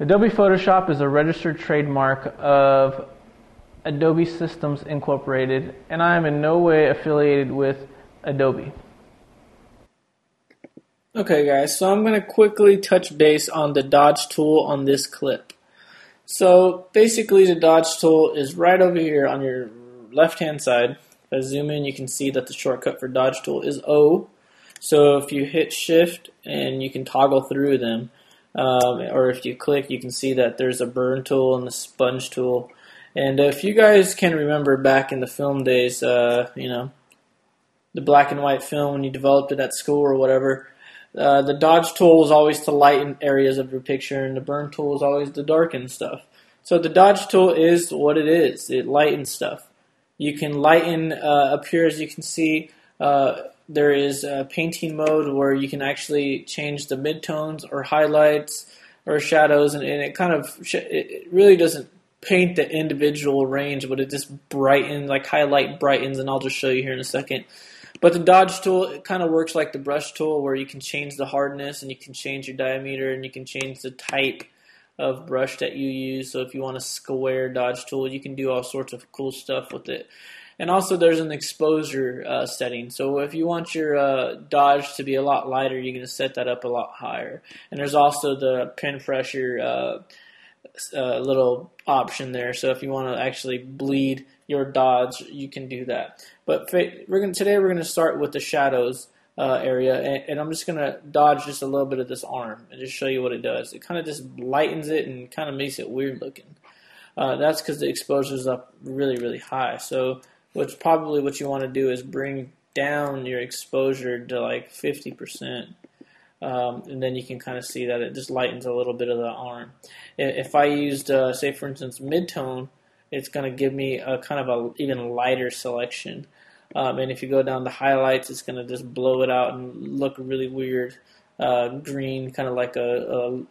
Adobe Photoshop is a registered trademark of Adobe Systems Incorporated, and I am in no way affiliated with Adobe. Okay guys, so I'm going to quickly touch base on the dodge tool on this clip. So basically the dodge tool is right over here on your left hand side. If I zoom in, you can see that the shortcut for dodge tool is O. So if you hit shift and you can toggle through them, or if you click, you can see that there's a burn tool and the sponge tool. And if you guys can remember back in the film days, the black and white film when you developed it at school or whatever, the dodge tool was always to lighten areas of your picture, and the burn tool was always to darken stuff. So the dodge tool is what it is. It lightens stuff. You can lighten up here, as you can see. There is a painting mode where you can actually change the midtones or highlights or shadows, and it kind of it really doesn't paint the individual range, but it just brightens, like highlight brightens, and I'll just show you here in a second. But the dodge tool, it kind of works like the brush tool, where you can change the hardness and you can change your diameter and you can change the type of brush that you use. So if you want a square dodge tool, you can do all sorts of cool stuff with it. And also there's an exposure setting. So if you want your dodge to be a lot lighter, you're going to set that up a lot higher. And there's also the pin pressure little option there. So if you want to actually bleed your dodge, you can do that. But today we're going to start with the shadows area, and I'm just going to dodge just a little bit of this arm and just show you what it does. It kind of just lightens it and kind of makes it weird looking. That's because the exposure is up really, really high. So probably what you want to do is bring down your exposure to like 50%. And then you can kind of see that it just lightens a little bit of the arm. If I used, say for instance, midtone, it's going to give me a kind of a even lighter selection. And if you go down to highlights, it's going to just blow it out and look really weird, green, kind of like a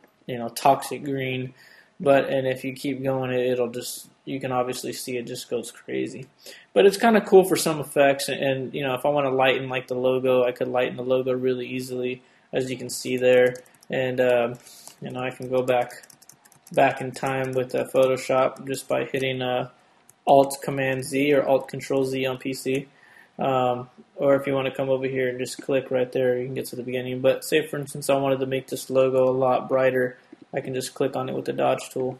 toxic green. And if you keep going, it'll just, you can obviously see it just goes crazy. But it's kind of cool for some effects. And if I want to lighten like the logo, I could lighten the logo really easily, as you can see there. And I can go back in time with Photoshop just by hitting Alt Command Z or Alt Control Z on PC. Or if you want to come over here and just click right there, you can get to the beginning. But say for instance I wanted to make this logo a lot brighter, I can just click on it with the dodge tool.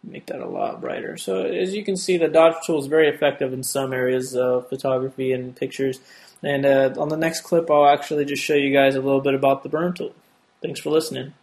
Make that a lot brighter. So as you can see, the dodge tool is very effective in some areas of photography and pictures. And on the next clip, I'll actually just show you guys a little bit about the burn tool. Thanks for listening.